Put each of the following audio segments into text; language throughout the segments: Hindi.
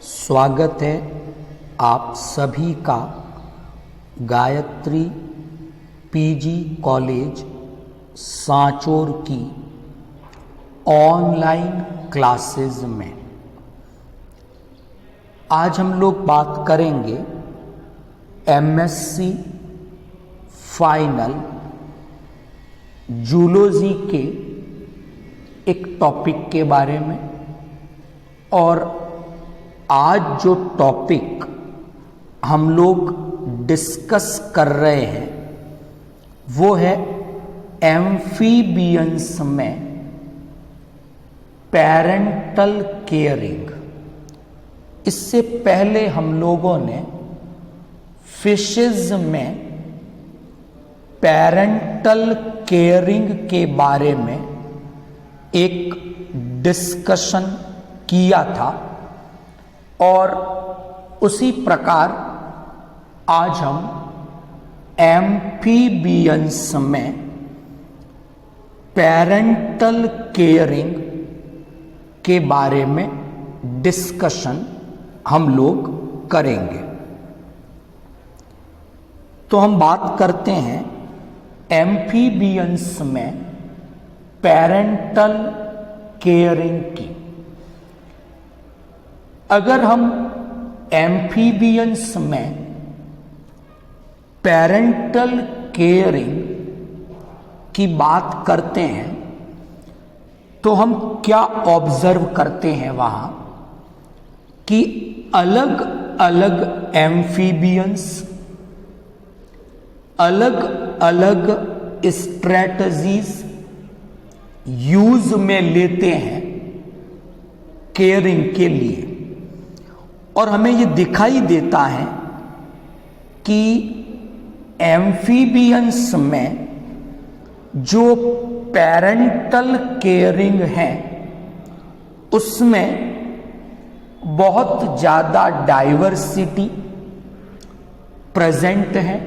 स्वागत है आप सभी का गायत्री पीजी कॉलेज सांचौर की ऑनलाइन क्लासेस में। आज हम लोग बात करेंगे एमएससी फाइनल जूलॉजी के एक टॉपिक के बारे में। और आज जो टॉपिक हम लोग डिस्कस कर रहे हैं वो है एम्फीबियंस में पेरेंटल केयरिंग। इससे पहले हम लोगों ने फिशेज में पेरेंटल केयरिंग के बारे में एक डिस्कशन किया था और उसी प्रकार आज हम एम्फीबियंस में पेरेंटल केयरिंग के बारे में डिस्कशन हम लोग करेंगे। तो हम बात करते हैं एम्फीबियंस में पेरेंटल केयरिंग की। अगर हम एम्फीबियंस में पेरेंटल केयरिंग की बात करते हैं तो हम क्या ऑब्जर्व करते हैं वहां कि अलग अलग एम्फीबियंस अलग अलग स्ट्रेटजीज यूज में लेते हैं केयरिंग के लिए। और हमें ये दिखाई देता है कि एम्फीबियंस में जो पेरेंटल केयरिंग है उसमें बहुत ज़्यादा डाइवर्सिटी प्रेजेंट है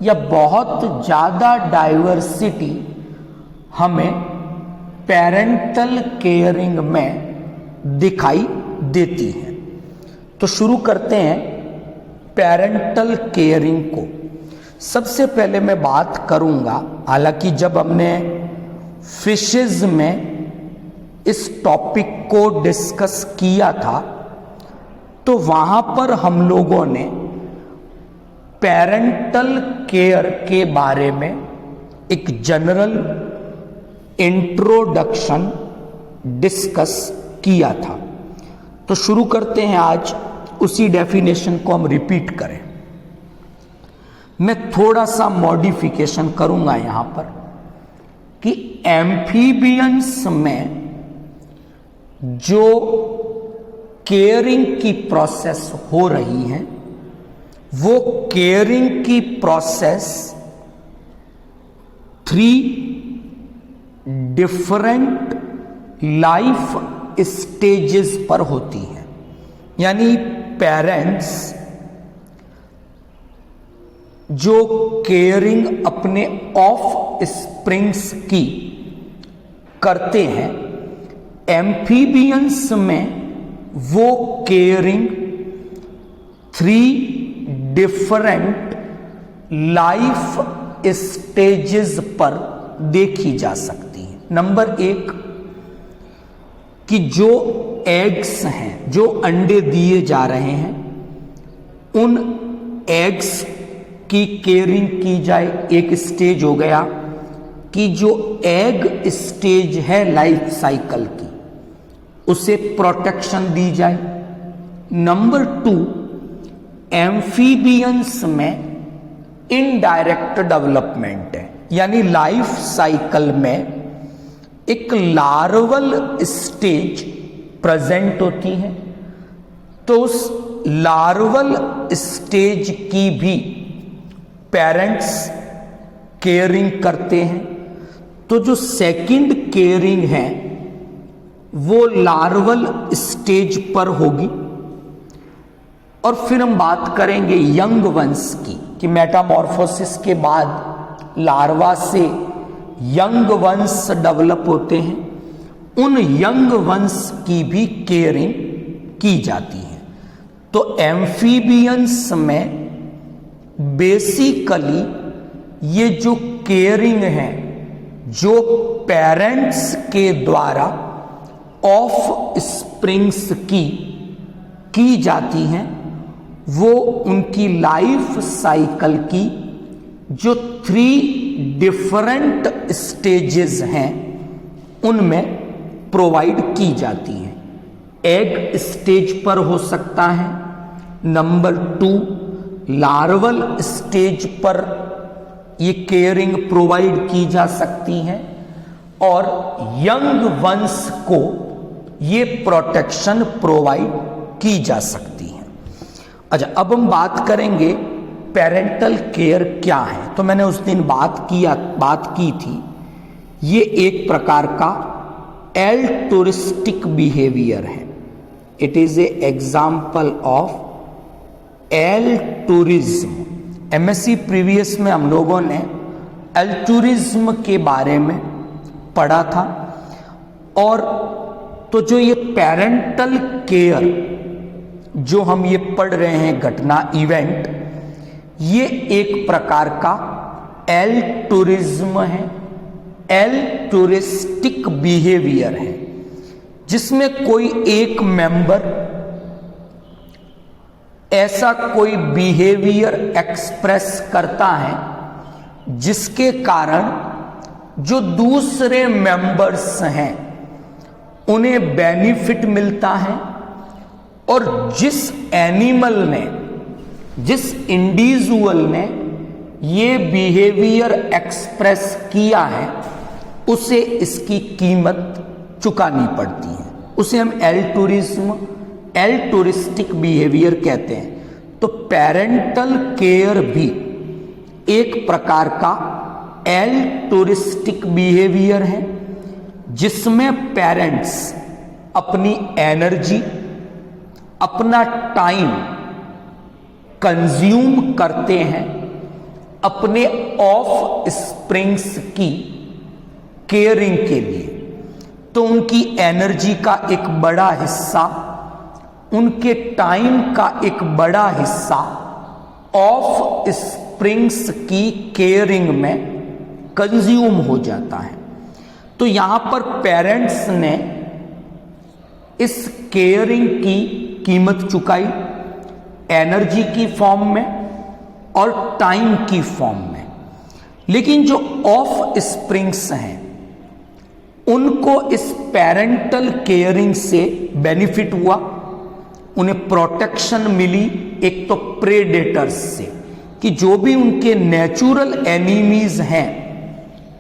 या बहुत ज़्यादा डाइवर्सिटी हमें पेरेंटल केयरिंग में दिखाई देती है। तो शुरू करते हैं पेरेंटल केयरिंग को। सबसे पहले मैं बात करूंगा, हालांकि जब हमने फिशेज में इस टॉपिक को डिस्कस किया था तो वहां पर हम लोगों ने पेरेंटल केयर के बारे में एक जनरल इंट्रोडक्शन डिस्कस किया था। तो शुरू करते हैं, आज उसी डेफिनेशन को हम रिपीट करें। मैं थोड़ा सा मॉडिफिकेशन करूंगा यहां पर कि एम्फीबियंस में जो केयरिंग की प्रोसेस हो रही है वो केयरिंग की प्रोसेस 3 डिफरेंट लाइफ स्टेजेस पर होती है। यानी पेरेंट्स जो केयरिंग अपने ऑफ स्प्रिंग्स की करते हैं, एम्फीबियंस में वो केयरिंग 3 डिफरेंट लाइफ स्टेजेस पर देखी जा सकती है। नंबर 1 कि जो एग्स हैं, जो अंडे दिए जा रहे हैं, उन एग्स की केयरिंग की जाए। एक स्टेज हो गया कि जो एग स्टेज है लाइफ साइकिल की, उसे प्रोटेक्शन दी जाए। नंबर 2, एम्फीबियंस में इनडायरेक्ट डेवलपमेंट है, यानी लाइफ साइकिल में एक लार्वल स्टेज प्रेजेंट होती है। तो उस लार्वल स्टेज की भी पेरेंट्स केयरिंग करते हैं। तो जो सेकंड केयरिंग है वो लार्वल स्टेज पर होगी। और फिर हम बात करेंगे यंग वंस की कि मेटामॉर्फोसिस के बाद लार्वा से यंग वंस डेवलप होते हैं। उन यंग वंस की भी केयरिंग की जाती है। तो एम्फीबियंस में बेसिकली ये जो केयरिंग है, जो पेरेंट्स के द्वारा ऑफ स्प्रिंग्स की जाती हैं, वो उनकी लाइफ साइकिल की जो 3 डिफरेंट स्टेजेस हैं उनमें प्रोवाइड की जाती हैं। एग स्टेज पर हो सकता है, नंबर 2 लार्वल स्टेज पर ये केयरिंग प्रोवाइड की जा सकती है, और यंग वंस को ये प्रोटेक्शन प्रोवाइड की जा सकती है। अच्छा, अब हम बात करेंगे पेरेंटल केयर क्या है। तो मैंने उस दिन बात की थी, ये एक प्रकार का एल्टुरिस्टिक बिहेवियर है। It is a example of altruism. MSc previous में हम लोगों ने एल्टुरिज्म के बारे में पढ़ा था। और तो जो ये पेरेंटल केयर जो हम ये पढ़ रहे हैं घटना, इवेंट, ये एक प्रकार का एल्टुरिज्म है, एल्टुरिस्टिक बिहेवियर है, जिसमें कोई एक मेंबर ऐसा कोई बिहेवियर एक्सप्रेस करता है जिसके कारण जो दूसरे मेंबर्स हैं उन्हें बेनिफिट मिलता है, और जिस एनिमल ने, जिस इंडिविजुअल ने ये बिहेवियर एक्सप्रेस किया है उसे इसकी कीमत चुकानी पड़ती है। उसे हम एल्टुरिस्टिक बिहेवियर कहते हैं। तो पेरेंटल केयर भी एक प्रकार का एल्टुरिस्टिक बिहेवियर है, जिसमें पेरेंट्स अपनी एनर्जी, अपना टाइम कंज्यूम करते हैं अपने ऑफ स्प्रिंग्स की केयरिंग के लिए। तो उनकी एनर्जी का एक बड़ा हिस्सा, उनके टाइम का एक बड़ा हिस्सा ऑफ स्प्रिंग्स की केयरिंग में कंज्यूम हो जाता है। तो यहां पर पेरेंट्स ने इस केयरिंग की कीमत चुकाई, एनर्जी की फॉर्म में और टाइम की फॉर्म में। लेकिन जो ऑफ स्प्रिंग्स हैं उनको इस पेरेंटल केयरिंग से बेनिफिट हुआ, उन्हें प्रोटेक्शन मिली, एक तो प्रेडेटर्स से कि जो भी उनके नेचुरल एनिमीज हैं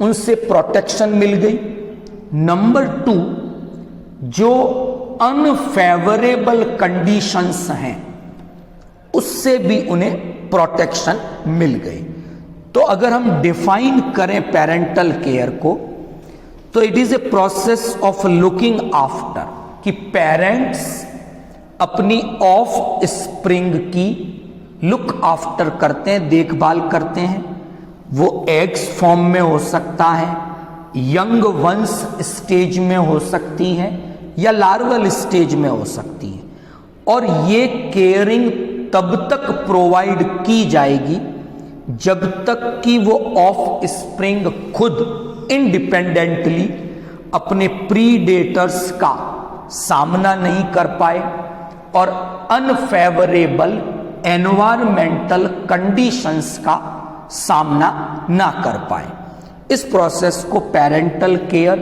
उनसे प्रोटेक्शन मिल गई। नंबर 2, जो अनफेवरेबल कंडीशंस हैं उससे भी उन्हें प्रोटेक्शन मिल गई। तो अगर हम डिफाइन करें पेरेंटल केयर को, तो it is a process of looking after, कि पेरेंट्स अपनी ऑफ स्प्रिंग की लुक आफ्टर करते हैं, देखभाल करते हैं। वो एग्स फॉर्म में हो सकता है, यंग वंस स्टेज में हो सकती है, या लार्वल स्टेज में हो सकती है। और ये केयरिंग तब तक प्रोवाइड की जाएगी जब तक कि वो ऑफ स्प्रिंग खुद इंडिपेंडेंटली अपने प्रीडेटर्स का सामना नहीं कर पाए और अनफेवरेबल एनवायरमेंटल कंडीशंस का सामना ना कर पाए। इस प्रोसेस को पेरेंटल केयर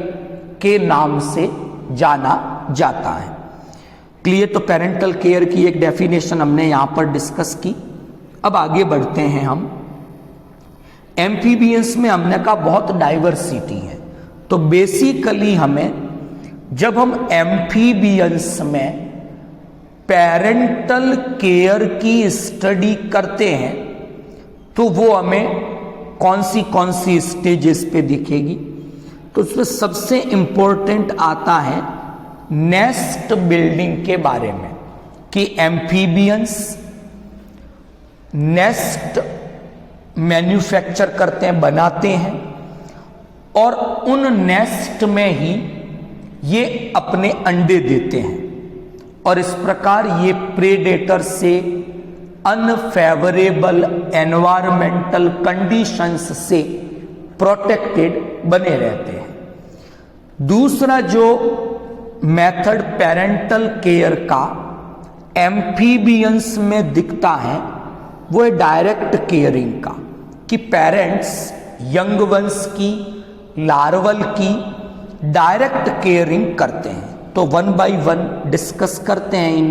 के नाम से जाना जाता है। क्लियर? तो पेरेंटल केयर की एक डेफिनेशन हमने यहां पर डिस्कस की। अब आगे बढ़ते हैं हम। एम्फीबियंस में हमने कहा बहुत डाइवर्सिटी है। तो बेसिकली हमें, जब हम एम्फीबियंस में पेरेंटल केयर की स्टडी करते हैं तो वो हमें कौन सी स्टेजेस पे दिखेगी। तो उसमें सबसे इंपॉर्टेंट आता है नेस्ट बिल्डिंग के बारे में, कि एम्फीबियंस नेस्ट मैन्युफैक्चर करते हैं, बनाते हैं, और उन नेस्ट में ही ये अपने अंडे देते हैं। और इस प्रकार ये प्रेडेटर से अनफेवरेबल एनवायरमेंटल कंडीशंस से प्रोटेक्टेड बने रहते हैं। दूसरा जो मेथड पेरेंटल केयर का एम्फीबियंस में दिखता है वो है डायरेक्ट केयरिंग का, कि पेरेंट्स यंग वंस की, लार्वल की डायरेक्ट केयरिंग करते हैं। तो वन बाय वन डिस्कस करते हैं इन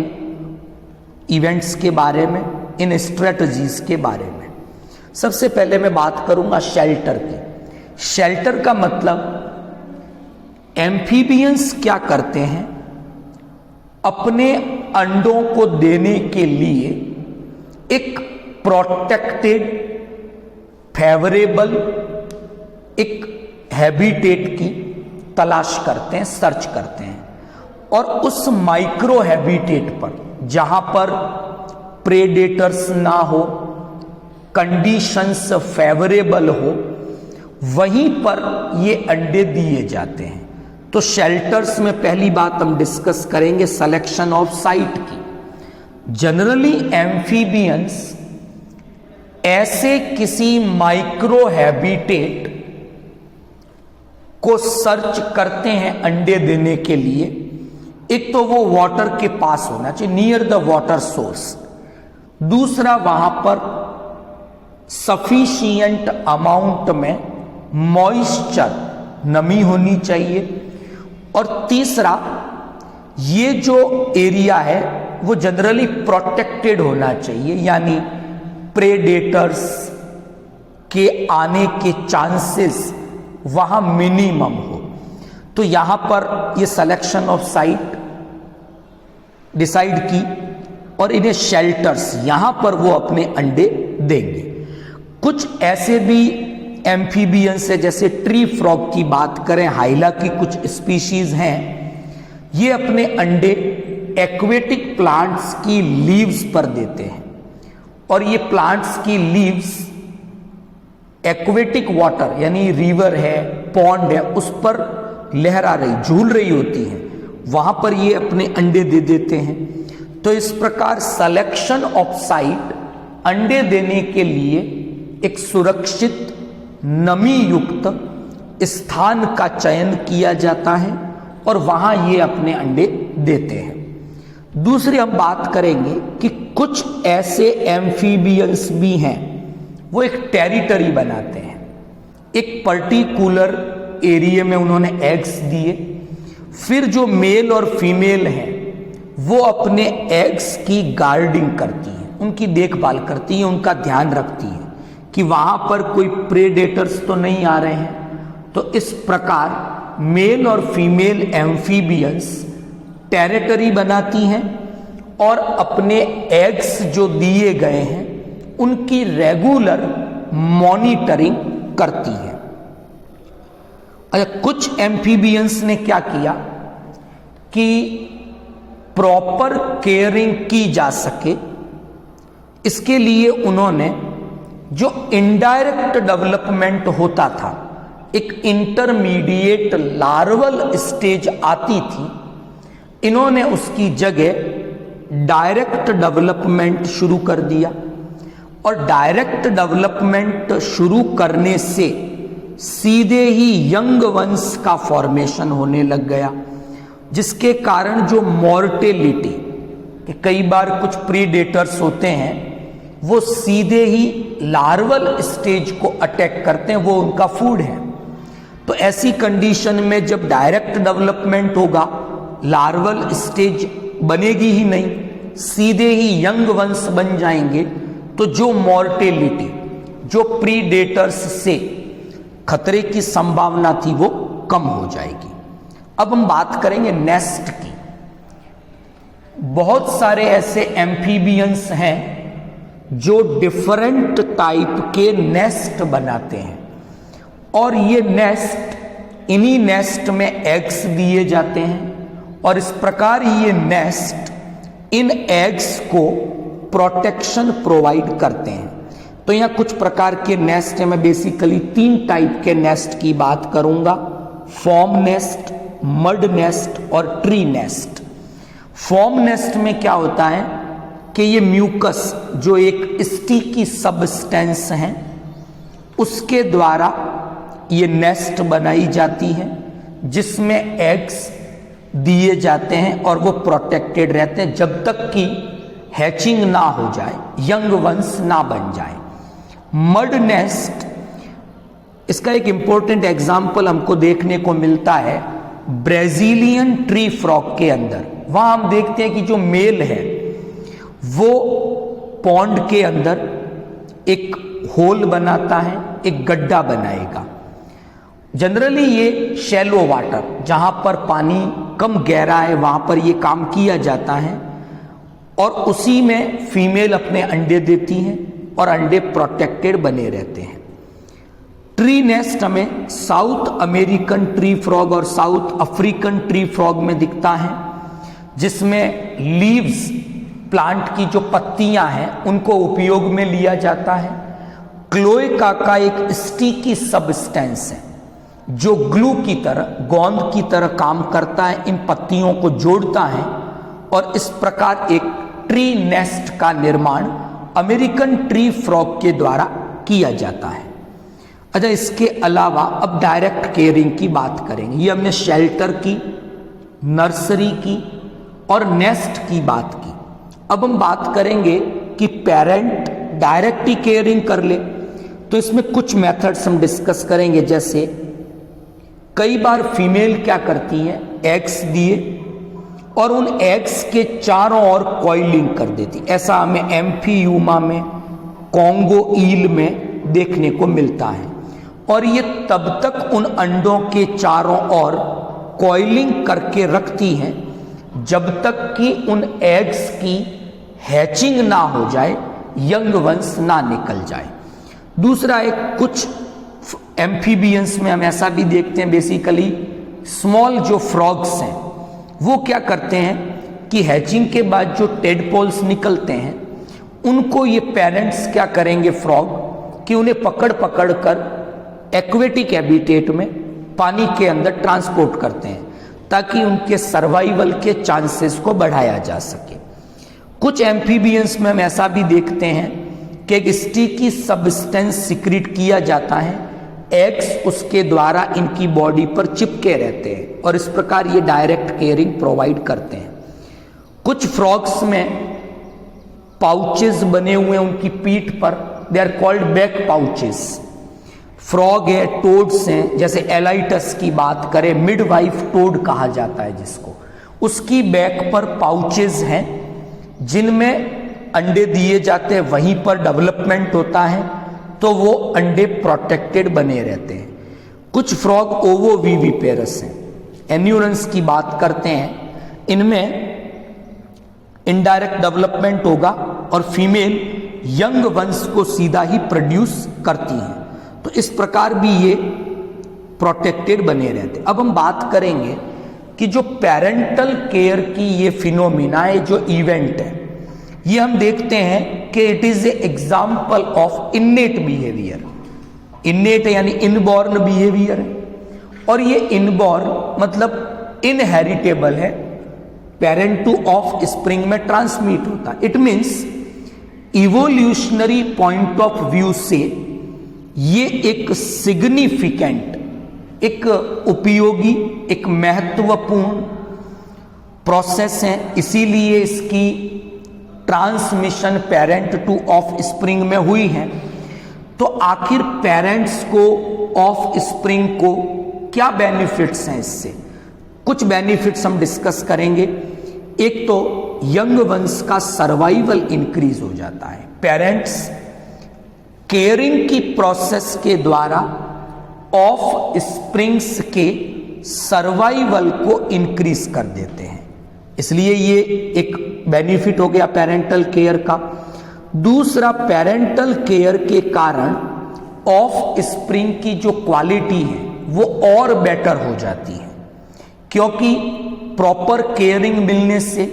इवेंट्स के बारे में, इन स्ट्रेटजीज के बारे में। सबसे पहले मैं बात करूंगा शेल्टर की। शेल्टर का मतलब एम्फीबियंस क्या करते हैं, अपने अंडों को देने के लिए एक प्रोटेक्टेड फेवरेबल एक हैबिटेट की तलाश करते हैं, सर्च करते हैं, और उस माइक्रो हैबिटेट पर जहां पर प्रेडेटर्स ना हो, कंडीशंस फेवरेबल हो, वहीं पर ये अंडे दिए जाते हैं। तो शेल्टर्स में पहली बात हम डिस्कस करेंगे सिलेक्शन ऑफ साइट की। जनरली एम्फीबियंस ऐसे किसी माइक्रो हैबिटेट को सर्च करते हैं अंडे देने के लिए। एक तो वो वाटर के पास होना चाहिए, नियर द वाटर सोर्स। दूसरा वहां पर सफिशिएंट अमाउंट में मॉइस्चर, नमी होनी चाहिए। और तीसरा, ये जो एरिया है वो जनरली प्रोटेक्टेड होना चाहिए, यानी प्रेडेटर्स के आने के चांसेस वहां मिनिमम हो। तो यहां पर ये सिलेक्शन ऑफ साइट डिसाइड की और इन्हें शेल्टर्स, यहां पर वो अपने अंडे देंगे। कुछ ऐसे भी एम्फीबियंस है, जैसे ट्री फ्रॉग की बात करें, हाइला की कुछ स्पीशीज हैं, ये अपने अंडे एक्वेटिक प्लांट्स की लीव्स पर देते हैं। और ये प्लांट्स की लीव्स एक्वेटिक वाटर यानी रिवर है, पॉन्ड है, उस पर लहरा रही, झूल रही होती हैं, वहां पर ये अपने अंडे दे देते हैं। तो इस प्रकार सिलेक्शन ऑफ साइट, अंडे देने के लिए एक सुरक्षित नमी युक्त स्थान का चयन किया जाता है और वहां ये अपने अंडे देते हैं। दूसरी हम बात करेंगे कि कुछ ऐसे एम्फीबियंस भी हैं, वो एक टेरिटरी बनाते हैं, एक पर्टिकुलर एरिया में उन्होंने एग्स दिए, फिर जो मेल और फीमेल हैं वो अपने एग्स की गार्डिंग करती हैं, उनकी देखभाल करती हैं, उनका ध्यान रखती हैं कि वहां पर कोई प्रेडेटर्स तो नहीं आ रहे हैं। तो इस प्रकार मेल और फीमेल एम्फीबियंस टेरिटरी बनाती हैं और अपने एग्स जो दिए गए हैं उनकी रेगुलर मॉनिटरिंग करती है। अच्छा, कुछ एम्फीबियंस ने क्या किया कि प्रॉपर केयरिंग की जा सके, इसके लिए उन्होंने जो इनडायरेक्ट डेवलपमेंट होता था, एक इंटरमीडिएट लार्वल स्टेज आती थी, इन्होंने उसकी जगह डायरेक्ट डेवलपमेंट शुरू कर दिया। और डायरेक्ट डेवलपमेंट शुरू करने से सीधे ही यंग वंस का फॉर्मेशन होने लग गया, जिसके कारण जो मॉर्टेलिटी, कई बार कुछ प्रीडेटर्स होते हैं वो सीधे ही लार्वल स्टेज को अटैक करते हैं, वो उनका फूड है। तो ऐसी कंडीशन में जब डायरेक्ट डेवलपमेंट होगा, लार्वल स्टेज बनेगी ही नहीं, सीधे ही यंग वंस बन जाएंगे, तो जो मॉर्टेलिटी, जो प्रीडेटर्स से खतरे की संभावना थी वो कम हो जाएगी। अब हम बात करेंगे नेस्ट की। बहुत सारे ऐसे एम्फीबियंस हैं जो डिफरेंट टाइप के नेस्ट बनाते हैं और ये नेस्ट, इन्हीं नेस्ट में एग्स दिए जाते हैं और इस प्रकार ये नेस्ट इन एग्स को प्रोटेक्शन प्रोवाइड करते हैं। तो यहां कुछ प्रकार के नेस्ट है, मैं बेसिकली 3 टाइप के नेस्ट की बात करूंगा, फॉर्म नेस्ट, मड नेस्ट और ट्री नेस्ट। फॉर्म नेस्ट में क्या होता है कि ये म्यूकस जो एक स्टिकी सब्सटेंस है उसके द्वारा ये नेस्ट बनाई जाती है जिसमें एग्स दिए जाते हैं और वो प्रोटेक्टेड रहते हैं जब तक कि हैचिंग ना हो जाए, यंग वंस ना बन जाए। मड नेस्ट, इसका एक इंपॉर्टेंट एग्जाम्पल हमको देखने को मिलता है ब्राजीलियन ट्री फ्रॉग के अंदर। वहां हम देखते हैं कि जो मेल है वो पॉन्ड के अंदर एक होल बनाता है, एक गड्ढा बनाएगा। जनरली ये शैलो वाटर, जहां पर पानी कम गहरा है वहां पर ये काम किया जाता है और उसी में फीमेल अपने अंडे देती हैं और अंडे प्रोटेक्टेड बने रहते हैं। ट्री नेस्ट हमें साउथ अमेरिकन ट्री फ्रॉग और साउथ अफ्रीकन ट्री फ्रॉग में दिखता है, जिसमें लीव्स, प्लांट की जो पत्तियां हैं उनको उपयोग में लिया जाता है। क्लोएका का एक स्टिकी सब्सटेंस है जो ग्लू की तरह, गोंद की तरह काम करता है, इन पत्तियों को जोड़ता है और इस प्रकार एक ट्री नेस्ट का निर्माण अमेरिकन ट्री फ्रॉग के द्वारा किया जाता है। अच्छा, इसके अलावा अब डायरेक्ट केयरिंग की बात करेंगे। ये हमने शेल्टर की, नर्सरी की और नेस्ट की बात की। अब हम बात करेंगे कि पेरेंट डायरेक्ट ही केयरिंग कर ले, तो इसमें कुछ मेथड्स हम डिस्कस करेंगे। जैसे कई बार फीमेल क्या करती हैं, एग्स दिए और उन एग्स के चारों ओर कॉइलिंग कर देती। ऐसा हमें एम्फीयूमा में, कॉन्गो ईल में देखने को मिलता है और ये तब तक उन अंडों के चारों ओर कॉइलिंग करके रखती हैं जब तक कि उन एग्स की हैचिंग ना हो जाए, यंग वंस ना निकल जाए। दूसरा, एक कुछ एम्फीबियंस में हम ऐसा भी देखते हैं, बेसिकली स्मॉल जो फ्रॉग्स हैं वो क्या करते हैं कि हैचिंग के बाद जो टेडपोल्स निकलते हैं उनको ये पेरेंट्स क्या करेंगे फ्रॉग कि उन्हें पकड़ पकड़ कर एक्वेटिक हैबिटेट में, पानी के अंदर ट्रांसपोर्ट करते हैं ताकि उनके सर्वाइवल के चांसेस को बढ़ाया जा सके। कुछ एम्फीबियंस में हम ऐसा भी देखते हैं कि एक स्टिकी सब्सटेंस सिक्रीट किया जाता है, एग्स उसके द्वारा इनकी बॉडी पर चिपके रहते हैं और इस प्रकार ये डायरेक्ट केयरिंग प्रोवाइड करते हैं। कुछ फ्रॉग्स में पाउचेस बने हुए हैं उनकी पीठ पर, they are called back pouches. Frog है, टोड्स हैं, जैसे एलाइटस की बात करें, मिडवाइफ टोड कहा जाता है जिसको, उसकी बैक पर पाउचेस हैं जिनमें अंडे दिए जाते हैं, वहीं पर डेवलपमेंट होता है तो वो अंडे प्रोटेक्टेड बने रहते हैं। कुछ फ्रॉग ओवोविविपेरस हैं, एन्यूरेंस की बात करते हैं, इनमें इनडायरेक्ट डेवलपमेंट होगा और फीमेल यंग वंश को सीधा ही प्रोड्यूस करती हैं, तो इस प्रकार भी ये प्रोटेक्टेड बने रहते हैं। अब हम बात करेंगे कि जो पेरेंटल केयर की ये फिनोमिना है, जो इवेंट है, ये हम देखते हैं कि it is a example of innate behaviour. Innate यानी इनबॉर्न बिहेवियर है और ये इनबॉर्न मतलब इनहेरिटेबल है, पेरेंट टू ऑफ स्प्रिंग में ट्रांसमिट होता है। It means evolutionary point of view से ये एक सिग्निफिकेंट, एक उपयोगी, एक महत्वपूर्ण प्रोसेस है, इसीलिए इसकी transmission parent two of spring में हुई है। तो आखिर पेरेंट्स को, ऑफ स्प्रिंग को क्या बेनिफिट्स हैं इससे? कुछ बेनिफिट्स हम डिस्कस करेंगे। एक तो यंग वंश का सर्वाइवल इंक्रीज हो जाता है। पेरेंट्स केयरिंग की प्रोसेस के द्वारा ऑफ स्प्रिंग्स के सर्वाइवल को इंक्रीज कर देते हैं, इसलिए ये एक बेनिफिट हो गया पेरेंटल केयर का। दूसरा, पेरेंटल केयर के कारण ऑफ स्प्रिंग की जो क्वालिटी है वो और बेटर हो जाती है, क्योंकि प्रॉपर केयरिंग मिलने से,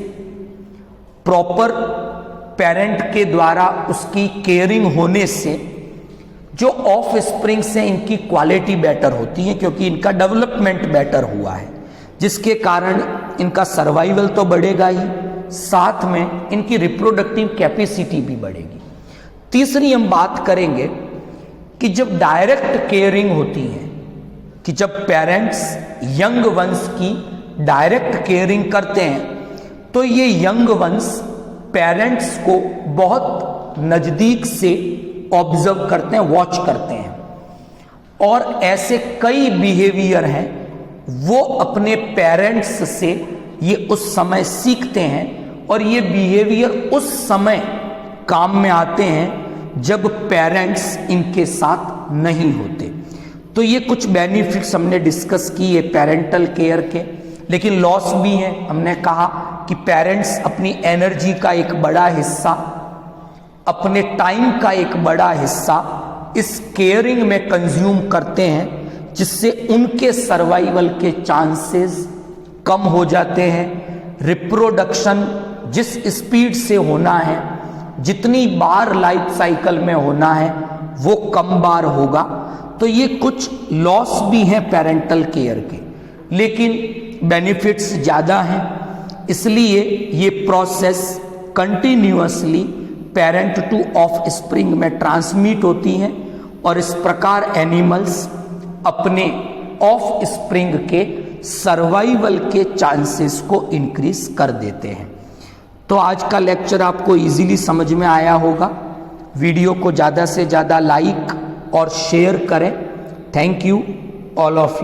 प्रॉपर पेरेंट के द्वारा उसकी केयरिंग होने से जो ऑफ स्प्रिंग से इनकी क्वालिटी बेटर होती है, क्योंकि इनका डेवलपमेंट बेटर हुआ है, जिसके कारण इनका सर्वाइवल तो बढ़ेगा ही, साथ में इनकी रिप्रोडक्टिव कैपेसिटी भी बढ़ेगी। तीसरी हम बात करेंगे कि जब डायरेक्ट केयरिंग होती है, कि जब पेरेंट्स यंग वंस की डायरेक्ट केयरिंग करते हैं तो ये यंग वंस पेरेंट्स को बहुत नज़दीक से ऑब्जर्व करते हैं, वॉच करते हैं, और ऐसे कई बिहेवियर हैं वो अपने पेरेंट्स से ये उस समय सीखते हैं, और ये बिहेवियर उस समय काम में आते हैं जब पेरेंट्स इनके साथ नहीं होते। तो ये कुछ बेनिफिट्स हमने डिस्कस किए पेरेंटल केयर के, लेकिन लॉस भी हैं। हमने कहा कि पेरेंट्स अपनी एनर्जी का एक बड़ा हिस्सा, अपने टाइम का एक बड़ा हिस्सा इस केयरिंग में कंज्यूम करते हैं, जिससे उनके सर्वाइवल के चांसेस कम हो जाते हैं। रिप्रोडक्शन जिस स्पीड से होना है, जितनी बार लाइफ साइकिल में होना है, वो कम बार होगा। तो ये कुछ लॉस भी हैं पेरेंटल केयर के, लेकिन बेनिफिट्स ज़्यादा हैं। इसलिए ये process continuously parent two of spring में ट्रांसमिट होती हैं, और इस प्रकार एनिमल्स अपने ऑफ स्प्रिंग के सर्वाइवल के चांसेस को इंक्रीज कर देते हैं। तो आज का लेक्चर आपको इजीली समझ में आया होगा। वीडियो को ज़्यादा से ज़्यादा लाइक और शेयर करें। Thank you all of you.